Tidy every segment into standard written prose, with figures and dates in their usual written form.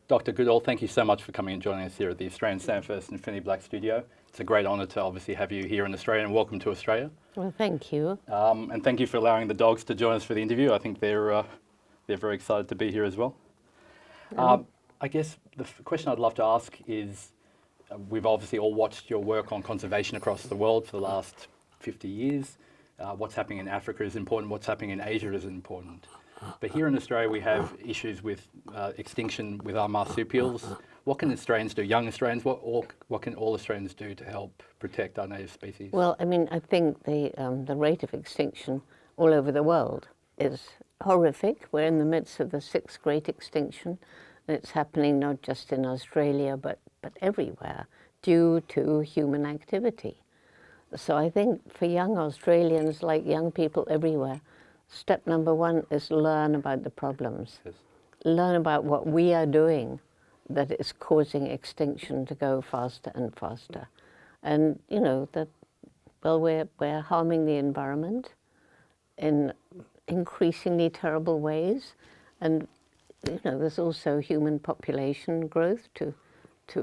Dr. Goodall, thank you so much for coming and joining us here at the Australian Standfirst Infinity Black Studio. It's a great honour to obviously have you here in Australia, and welcome to Australia. Well, thank you. And thank you for allowing the dogs to join us for the interview. I think they're very excited to be here as well. I guess the question I'd love to ask is, we've obviously all watched your work on conservation across the world for the last 50 years. What's happening in Africa is important, what's happening in Asia is important. But here in Australia we have issues with extinction with our marsupials. What can Australians do, young Australians, what can all Australians do to help protect our native species? Well, I mean, I think the rate of extinction all over the world is horrific. We're in the midst of the 6th great extinction, and it's happening not just in Australia, but everywhere, due to human activity. So I think for young Australians, like young people everywhere, step number 1 is learn about the problems. Yes. Learn about what we are doing that is causing extinction to go faster and faster. And, you know, that, well, we're harming the environment in increasingly terrible ways. And, you know, there's also human population growth to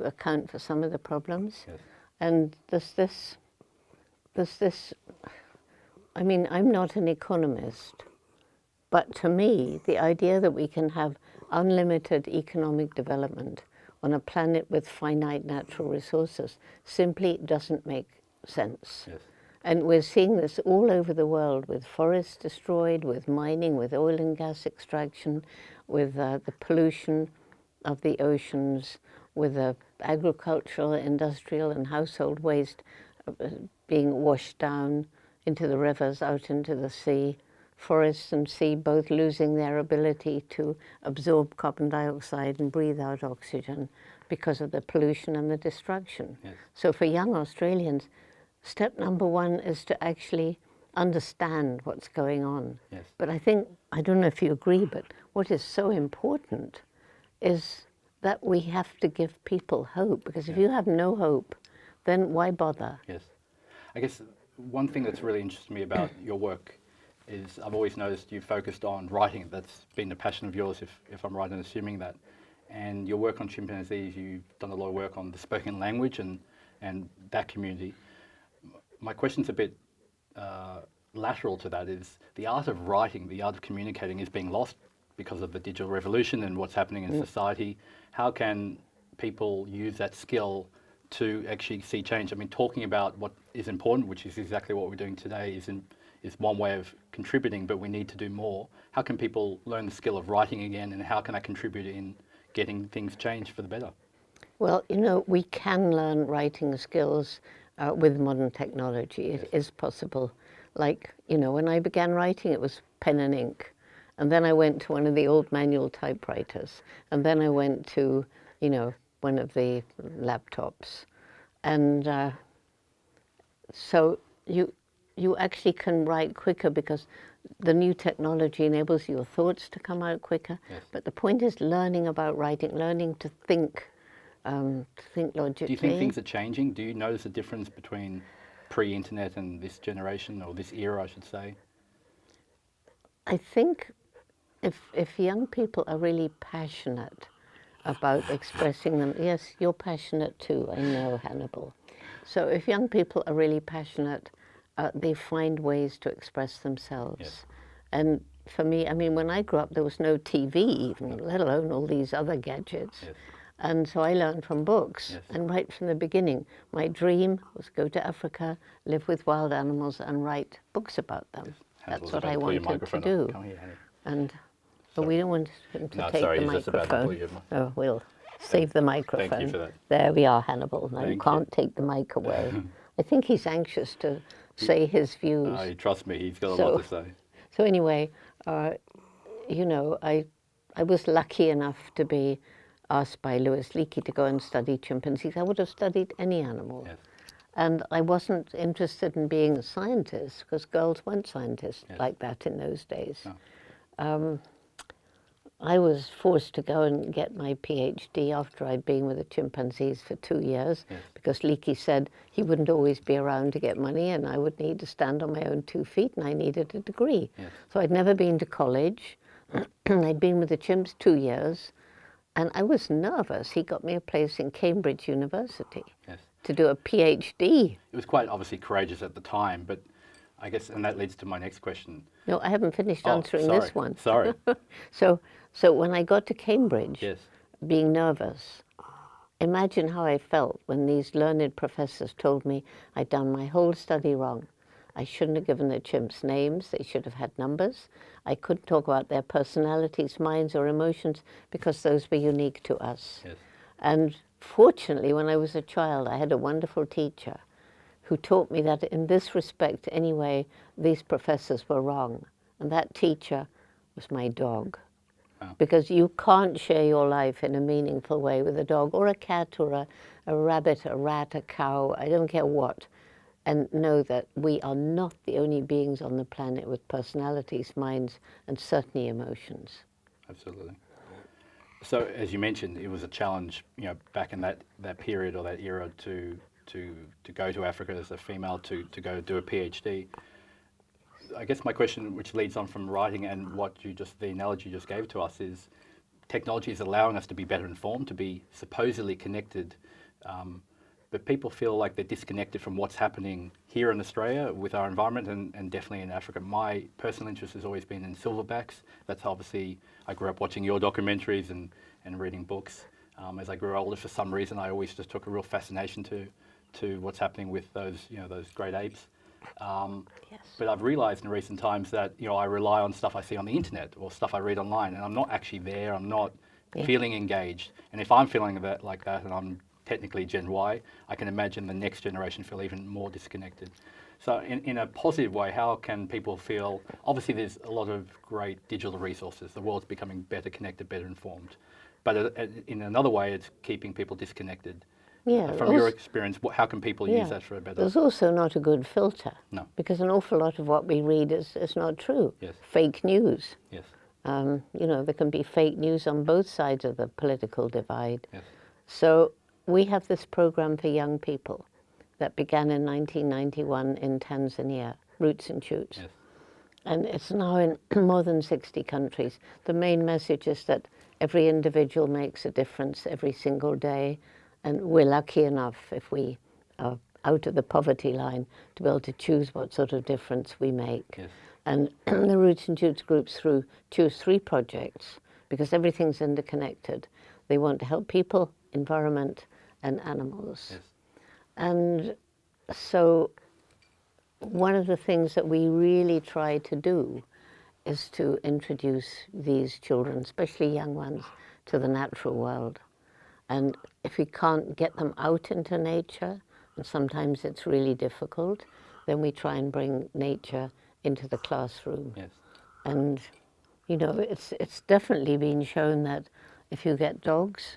account for some of the problems. Yes. And there's this, I mean, I'm not an economist, but to me, the idea that we can have unlimited economic development on a planet with finite natural resources simply doesn't make sense. Yes. And we're seeing this all over the world, with forests destroyed, with mining, with oil and gas extraction, with the pollution of the oceans, with the agricultural, industrial and household waste being washed down into the rivers, out into the sea, forests and sea both losing their ability to absorb carbon dioxide and breathe out oxygen because of the pollution and the destruction. Yes. So for young Australians, step number 1 is to actually understand what's going on. Yes. But I think, I don't know if you agree, but what is so important is that we have to give people hope, because if you have no hope, then why bother? Yes. I guess one thing that's really interested me about your work is I've always noticed you focused on writing. That's been a passion of yours, if I'm right in assuming that. And your work on chimpanzees, you've done a lot of work on the spoken language and that community. My question's a bit lateral to that, is the art of writing, the art of communicating is being lost because of the digital revolution and what's happening in society. How can people use that skill to actually see change? I mean, talking about what is important, which is exactly what we're doing today, is one way of contributing, but we need to do more. How can people learn the skill of writing again, and how can that contribute in getting things changed for the better? Well, you know, we can learn writing skills with modern technology. It is possible. Like, you know, when I began writing, it was pen and ink. And then I went to one of the old manual typewriters. And then I went to, you know, one of the laptops. And so you actually can write quicker because the new technology enables your thoughts to come out quicker. Yes. But the point is learning about writing, learning to think logically. Do you think things are changing? Do you notice a difference between pre-internet and this generation, or this era, I should say? I think if young people are really passionate about expressing them, yes, you're passionate too, I know, Hannibal. So if young people are really passionate, they find ways to express themselves. Yes. And for me, I mean, when I grew up, there was no TV even, let alone all these other gadgets. Yes. And so I learned from books. Yes. And right from the beginning, my dream was go to Africa, live with wild animals, and write books about them. That's what I wanted to do. Come here, Henry. And but we don't want him to take the he's just about to pull microphone. your Oh, we'll save the microphone. Thank you for that. There we are, Hannibal. Now you Thank can't take the mic away. I think he's anxious to say his views. Trust me, he's got a lot to say. So anyway, you know, I was lucky enough to be asked by Louis Leakey to go and study chimpanzees. I would have studied any animal. Yes. And I wasn't interested in being a scientist, because girls weren't scientists like that in those days. No. I was forced to go and get my PhD after I'd been with the chimpanzees for 2 years, because Leakey said he wouldn't always be around to get money and I would need to stand on my own 2 feet and I needed a degree. So I'd never been to college. I'd been with the chimps 2 years, And I was nervous. He got me a place in Cambridge University Yes. to do a PhD. It was quite obviously courageous at the time, but I guess, and that leads to my next question. No, I haven't finished Oh, answering sorry. this one. Sorry. So when I got to Cambridge, Yes. being nervous, imagine how I felt when these learned professors told me I'd done my whole study wrong. I shouldn't have given the chimps names. They should have had numbers. I couldn't talk about their personalities, minds, or emotions because those were unique to us. Yes. And fortunately, when I was a child, I had a wonderful teacher who taught me that in this respect, anyway, these professors were wrong. And that teacher was my dog. Wow. Because you can't share your life in a meaningful way with a dog or a cat or a rabbit, a rat, a cow, I don't care what, and know that we are not the only beings on the planet with personalities, minds, and certainly emotions. Absolutely. So, as you mentioned, it was a challenge, back in that period or that era to go to Africa as a female to go do a PhD. I guess my question, which leads on from writing and the analogy you just gave to us, is technology is allowing us to be better informed, to be supposedly connected, but people feel like they're disconnected from what's happening here in Australia with our environment and definitely in Africa. My personal interest has always been in silverbacks. That's obviously, I grew up watching your documentaries and reading books. As I grew older, for some reason, I always just took a real fascination to what's happening with those great apes. Yes. But I've realised in recent times that I rely on stuff I see on the internet or stuff I read online, and I'm not actually there. I'm not feeling engaged. And if I'm feeling like that, and I'm technically Gen Y, I can imagine the next generation feel even more disconnected. So in a positive way, how can people feel? Obviously, there's a lot of great digital resources. The world's becoming better connected, better informed. But in another way, it's keeping people disconnected. Yeah, From your experience, how can people use that for a better? There's also not a good filter. No. Because an awful lot of what we read is not true. Yes. Fake news. Yes. There can be fake news on both sides of the political divide. Yes. So we have this program for young people that began in 1991 in Tanzania, Roots and Shoots. Yes. And it's now in more than 60 countries. The main message is that every individual makes a difference every single day. And we're lucky enough, if we are out of the poverty line, to be able to choose what sort of difference we make. Yes. And the Roots and Shoots groups choose 3 projects, because everything's interconnected. They want to help people, environment, and animals. Yes. And so one of the things that we really try to do is to introduce these children, especially young ones, to the natural world. And if we can't get them out into nature, and sometimes it's really difficult, then we try and bring nature into the classroom. Yes. And, it's definitely been shown that if you get dogs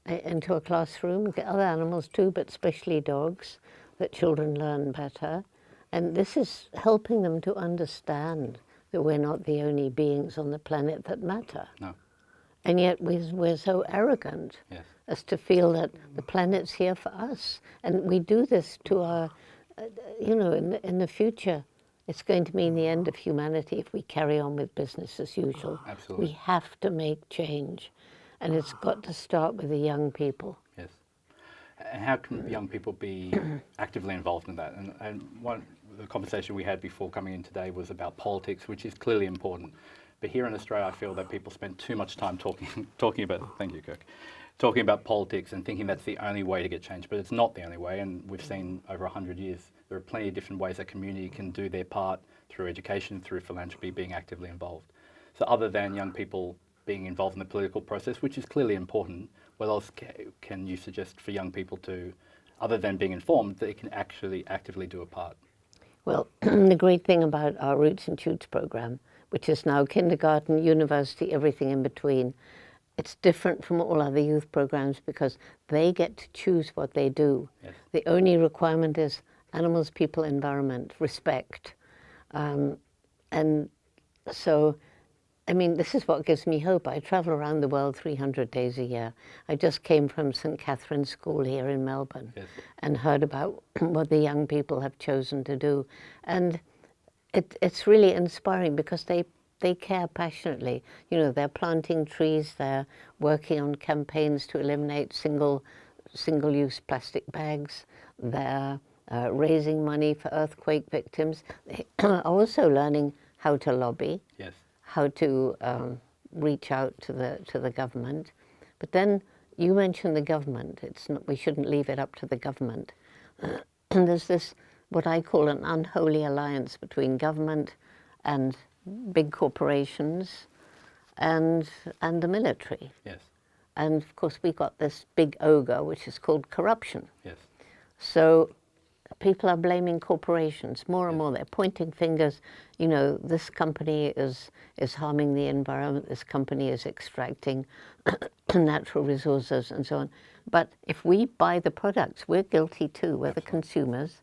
into a classroom, get other animals too, but especially dogs, that children learn better. And this is helping them to understand that we're not the only beings on the planet that matter. No. And yet we're so arrogant as to feel that the planet's here for us. And we do this to our, in the future, it's going to mean the end of humanity if we carry on with business as usual. Absolutely. We have to make change. And it's got to start with the young people. Yes. And how can young people be actively involved in that? And the conversation we had before coming in today was about politics, which is clearly important. But here in Australia, I feel that people spend too much time talking about, thank you, Kirk, talking about politics and thinking that's the only way to get change. But it's not the only way, and we've seen over 100 years, there are plenty of different ways that community can do their part through education, through philanthropy, being actively involved. So other than young people being involved in the political process, which is clearly important, what else can you suggest for young people to, other than being informed, they can actually actively do a part? Well, the great thing about our Roots and Shoots program, which is now kindergarten, university, everything in between, it's different from all other youth programs because they get to choose what they do. Yes. The only requirement is animals, people, environment, respect. And so, this is what gives me hope. I travel around the world 300 days a year. I just came from St. Catherine's School here in Melbourne and heard about what the young people have chosen to do. And it's really inspiring because they they care passionately. You know, they're planting trees, they're working on campaigns to eliminate single-use plastic bags, they're raising money for earthquake victims. They are also learning how to lobby, Yes. how to reach out to the government. But then you mentioned the government. It's not, we shouldn't leave it up to the government. And there's this, what I call an unholy alliance between government and big corporations and the military. Yes. And of course we've got this big ogre, which is called corruption. Yes. So people are blaming corporations more and Yes. more. They're pointing fingers. You know, this company is harming the environment. This company is extracting natural resources and so on. But if we buy the products, we're guilty too. We're the consumers.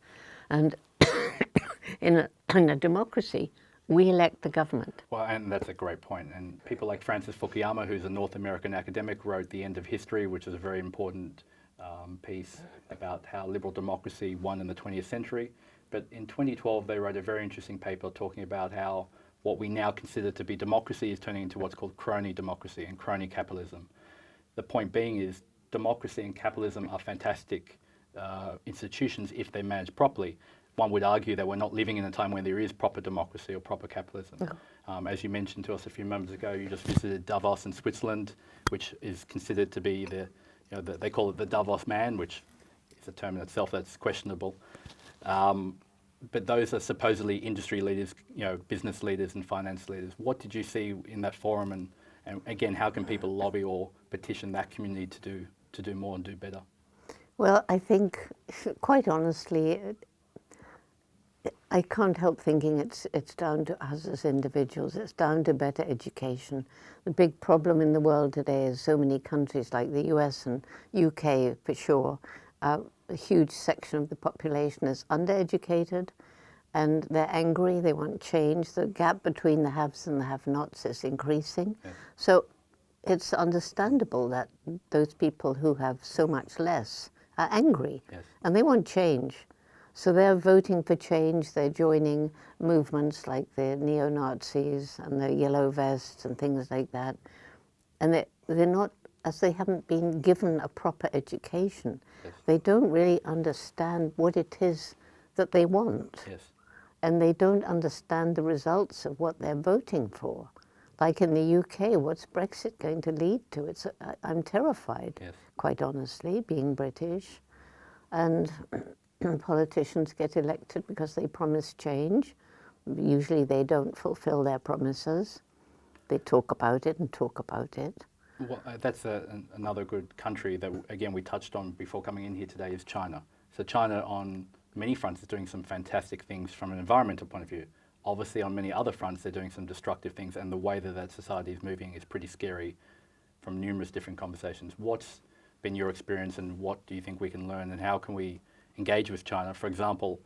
And in a democracy, we elect the government. Well, and that's a great point. And people like Francis Fukuyama, who's a North American academic, wrote The End of History, which is a very important piece about how liberal democracy won in the 20th century. But in 2012, they wrote a very interesting paper talking about how what we now consider to be democracy is turning into what's called crony democracy and crony capitalism. The point being is democracy and capitalism are fantastic institutions if they're managed properly. One would argue that we're not living in a time when there is proper democracy or proper capitalism. No. As you mentioned to us a few moments ago, you just visited Davos in Switzerland, which is considered to be they call it the Davos man, which is a term in itself that's questionable. But those are supposedly industry leaders, business leaders and finance leaders. What did you see in that forum? And again, how can people lobby or petition that community to do more and do better? Well, I think, quite honestly, I can't help thinking it's down to us as individuals. It's down to better education. The big problem in the world today is so many countries like the US and UK, for sure, a huge section of the population is undereducated, and they're angry, they want change. The gap between the haves and the have-nots is increasing. Yes. So it's understandable that those people who have so much less are angry. Yes. And they want change. So they're voting for change, they're joining movements like the neo-Nazis and the yellow vests and things like that. And they're not, as they haven't been given a proper education, yes. They don't really understand what it is that they want. Yes. And they don't understand the results of what they're voting for. Like in the UK, what's Brexit going to lead to? I'm terrified, yes. Quite honestly, being British. And politicians get elected because they promise change. Usually they don't fulfill their promises. They talk about it and talk about it. Well, that's another good country that, again, we touched on before coming in here today is China. So China on many fronts is doing some fantastic things from an environmental point of view. Obviously on many other fronts they're doing some destructive things, and the way that society is moving is pretty scary from numerous different conversations. What's been your experience, and what do you think we can learn, and how can we engage with China? For example,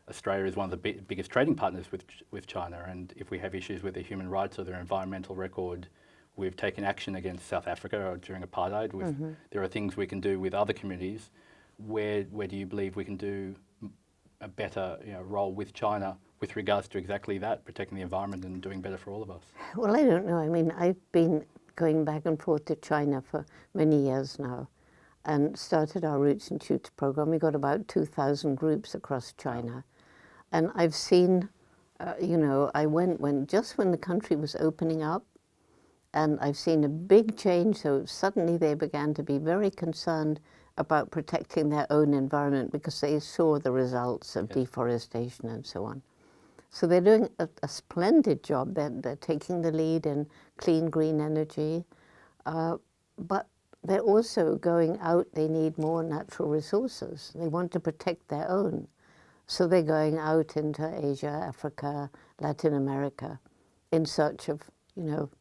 Australia is one of the biggest trading partners with China, and if we have issues with their human rights or their environmental record, we've taken action against South Africa during apartheid. Mm-hmm. There are things we can do with other communities. Where do you believe we can do a better role with China with regards to exactly that, protecting the environment and doing better for all of us? Well, I don't know. I mean, I've been going back and forth to China for many years now, and started our Roots and Shoots program. We got about 2,000 groups across China. And I've seen, I went just when the country was opening up, and I've seen a big change. So suddenly they began to be very concerned about protecting their own environment because they saw the results of deforestation and so on. So they're doing a splendid job. They're taking the lead in clean, green energy, but they're also going out. They need more natural resources. They want to protect their own. So they're going out into Asia, Africa, Latin America in search of,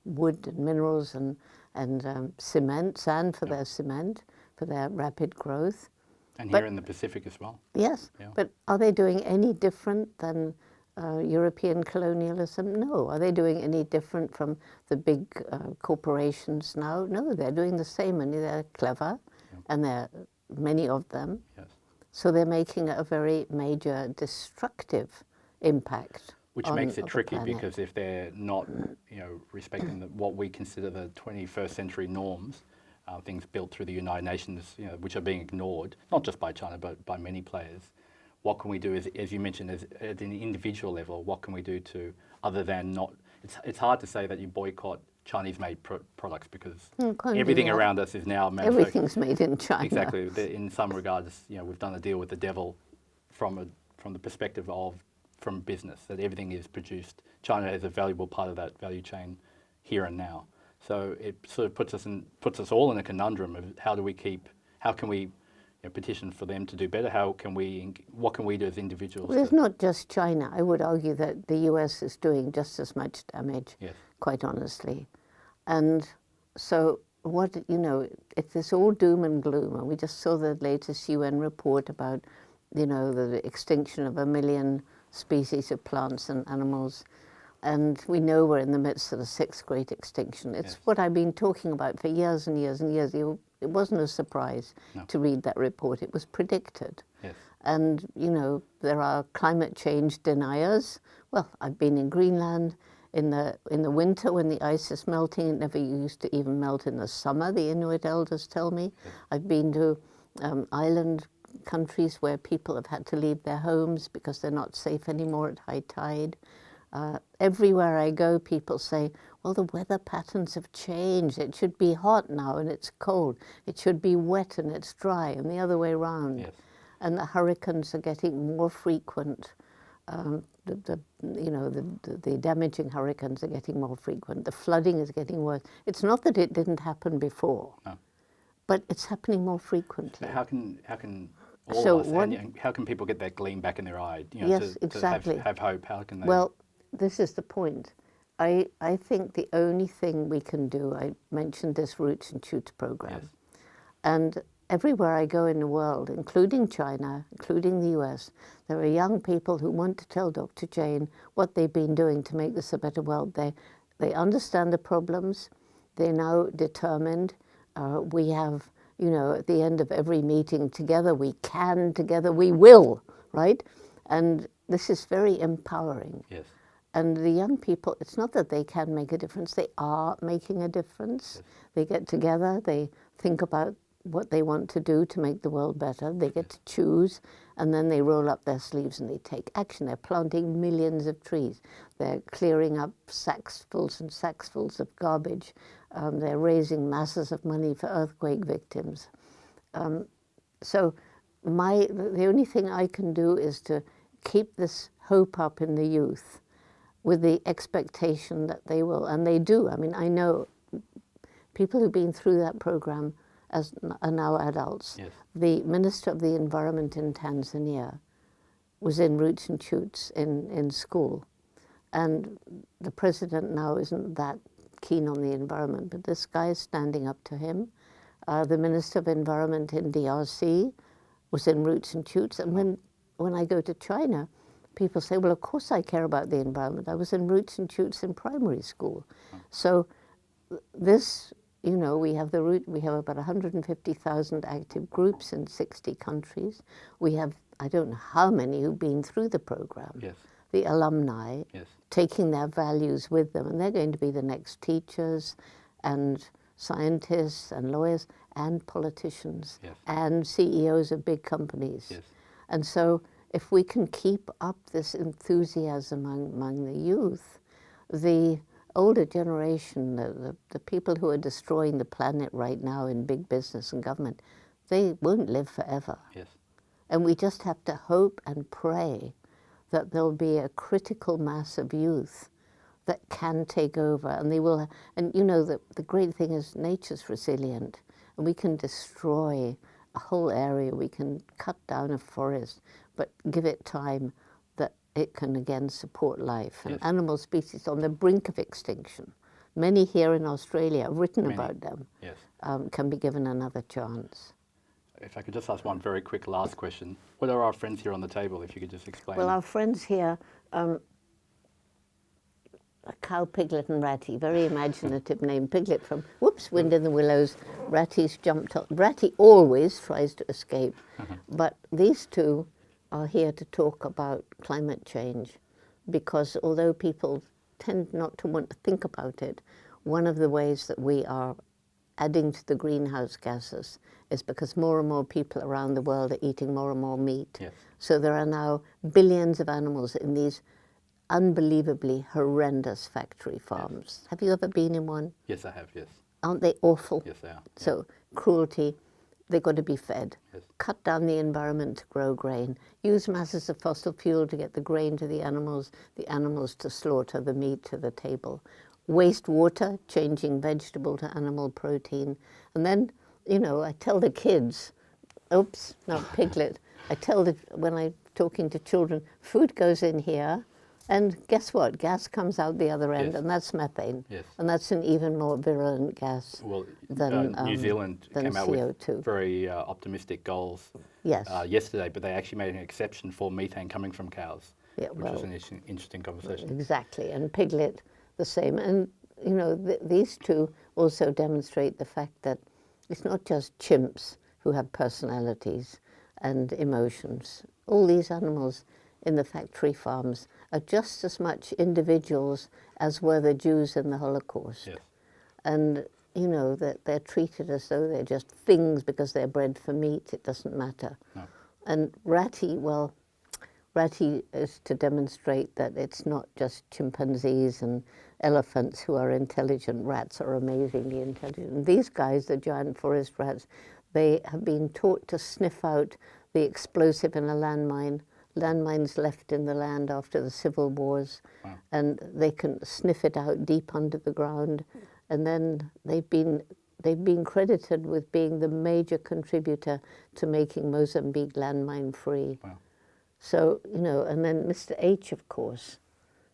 wood and minerals and cement, sand for their cement, for their rapid growth. And here in the Pacific as well. Yes, but are they doing any different than European colonialism? No. Are they doing any different from the big corporations now? No, they're doing the same, and they're clever, and there are many of them. Yes. So they're making a very major destructive impact. Which makes it tricky because if they're not, respecting what we consider the 21st century norms, things built through the United Nations, which are being ignored, not just by China but by many players. What can we do, as you mentioned, at an individual level? What can we do to, other than not? It's hard to say that you boycott Chinese-made products because everything around us is now manufactured. Everything's made in China. Exactly. In some regards, we've done a deal with the devil from the perspective of from business, that everything is produced. China is a valuable part of that value chain here and now. So it sort of puts us all in a conundrum of how can we petition for them to do better? What can we do as individuals? Well, it's not just China. I would argue that the US is doing just as much damage, yes, quite honestly. And so it's all doom and gloom. And we just saw the latest UN report about, the extinction of 1 million species of plants and animals. And we know we're in the midst of the 6th great extinction. It's what I've been talking about for years and years and years. It wasn't a surprise to read that report. It was predicted. Yes. And, there are climate change deniers. Well, I've been in Greenland in the winter when the ice is melting. It never used to even melt in the summer, the Inuit elders tell me. Yes. I've been to island countries where people have had to leave their homes because they're not safe anymore at high tide. Everywhere I go, people say, well, the weather patterns have changed. It should be hot now and it's cold. It should be wet and it's dry, and the other way around. Yes. And the hurricanes are getting more frequent. The damaging hurricanes are getting more frequent. The flooding is getting worse. It's not that it didn't happen before, but it's happening more frequently. So how can all of us, and how can people get that gleam back in their eye? Yes, exactly. To have hope. How can they? Well, this is the point. I think the only thing we can do, I mentioned this Roots and Shoots program, yes, and everywhere I go in the world, including China, including the US, there are young people who want to tell Dr. Jane what they've been doing to make this a better world. They understand the problems. They're now determined. We have, at the end of every meeting, together we can, together we will, right? And this is very empowering. Yes. And the young people, it's not that they can make a difference, they are making a difference. Yes. They get together, they think about what they want to do to make the world better. They get to choose, and then they roll up their sleeves and they take action. They're planting millions of trees. They're clearing up sacksfuls and sacksfuls of garbage. They're raising masses of money for earthquake victims. So the only thing I can do is to keep this hope up in the youth with the expectation that they will, and they do. I mean, I know people who've been through that program are now adults. Yes. The Minister of the Environment in Tanzania was in Roots and Shoots in school. And the president now isn't that keen on the environment, but this guy is standing up to him. The Minister of Environment in DRC was in Roots and Shoots. And when I go to China, people say, well, of course I care about the environment. I was in Roots and Shoots in primary school. So this, we have about 150,000 active groups in 60 countries. We have, I don't know how many who've been through the program. Yes. The alumni, yes, taking their values with them, and they're going to be the next teachers and scientists and lawyers and politicians, yes, and CEOs of big companies. Yes. And so if we can keep up this enthusiasm among the youth, the older generation, the people who are destroying the planet right now in big business and government, they won't live forever. Yes. And we just have to hope and pray that there'll be a critical mass of youth that can take over, and they will. And the great thing is nature's resilient, and we can destroy a whole area, we can cut down a forest, but give it time that it can again support life. And yes, animal species on the brink of extinction, many here in Australia have written about them, yes, can be given another chance. If I could just ask one very quick last question. What are our friends here on the table, if you could just explain? Well, our friends here, Cow, Piglet and Ratty, very imaginative name. Piglet from, Wind in the Willows. Ratty's jumped up. Ratty always tries to escape. But these two are here to talk about climate change. because although people tend not to want to think about it, one of the ways that we are adding to the greenhouse gases is because more and more people around the world are eating more and more meat. Yes. So there are now billions of animals in these unbelievably horrendous factory farms. Yes. Have you ever been in one? Yes, I have, yes. Aren't they awful? Yes, they are. So cruelty, they've got to be fed. Yes. Cut down the environment to grow grain. Use masses of fossil fuel to get the grain to the animals to slaughter the meat to the table. Waste water, changing vegetable to animal protein. And then, you know, I tell the kids, oops, not Piglet, when I'm talking to children, food goes in here, and guess what? Gas comes out the other end, Yes. and that's methane. Yes. And that's an even more virulent gas Well, than New Zealand than came out CO2. with very optimistic goals Yes. yesterday, but they actually made an exception for methane coming from cows, Yeah, which was well, an interesting conversation. Exactly, and Piglet the same. And you know, these two also demonstrate the fact that it's not just chimps who have personalities and emotions. All these animals in the factory farms are just as much individuals as were the Jews in the Holocaust. Yes. And you know, that they're treated as though they're just things because they're bred for meat. It doesn't matter. No. And Ratty, well, Ratty is to demonstrate that it's not just chimpanzees and elephants who are intelligent. Rats are amazingly intelligent. These guys, the giant forest rats, they have been taught to sniff out the explosive in a landmine. Landmines left in the land after the civil wars. Wow. And they can sniff it out deep under the ground. And then they've been credited with being the major contributor to making Mozambique landmine free. Wow. So, you know, and then Mr. H, of course,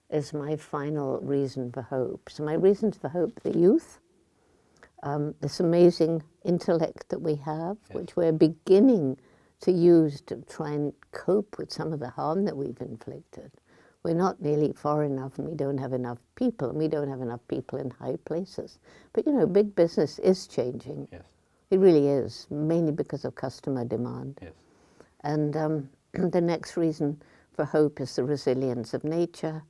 is my final reason for hope. So my reasons for hope, the youth, this amazing intellect that we have, Yes. which we're beginning to use to try and cope with some of the harm that we've inflicted. We're not nearly far enough, and we don't have enough people, and we don't have enough people in high places. But, you know, big business is changing. Yes. It really is, mainly because of customer demand. Yes. And the next reason for hope is the resilience of nature.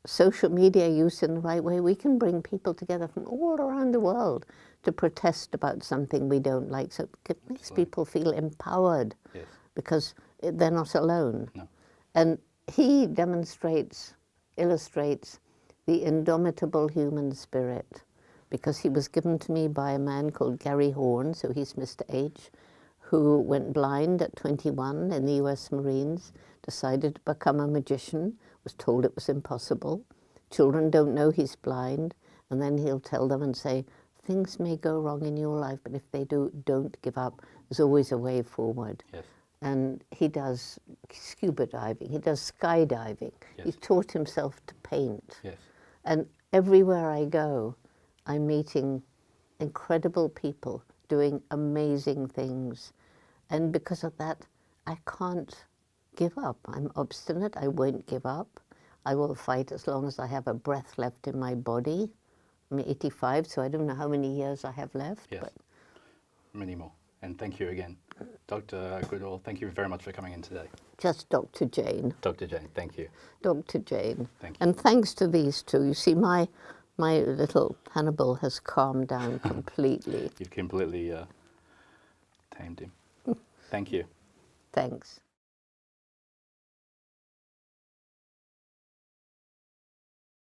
Social media used in the right way, we can bring people together from all around the world to protest about something we don't like. So it makes people feel empowered. Yes. Because they're not alone. No. And he illustrates the indomitable human spirit, because he was given to me by a man called Gary Horn, so he's Mr. H, who went blind at 21 in the US Marines, decided to become a magician, was told it was impossible. Children don't know he's blind, and then he'll tell them and say, things may go wrong in your life, but if they do, don't give up. There's always a way forward. Yes. And he does scuba diving, he does skydiving. Yes. He taught himself to paint. Yes. And everywhere I go, I'm meeting incredible people doing amazing things. And because of that, I can't give up. I'm obstinate, I won't give up. I will fight as long as I have a breath left in my body. I'm 85, so I don't know how many years I have left. Yes. But Many more. And thank you again. Dr. Goodall, thank you very much for coming in today. just Dr. Jane. Dr. Jane, thank you. Dr. Jane. Thank you. And thanks to these two, you see, my little Hannibal has calmed down completely. You've completely tamed him. Thank you. Thanks.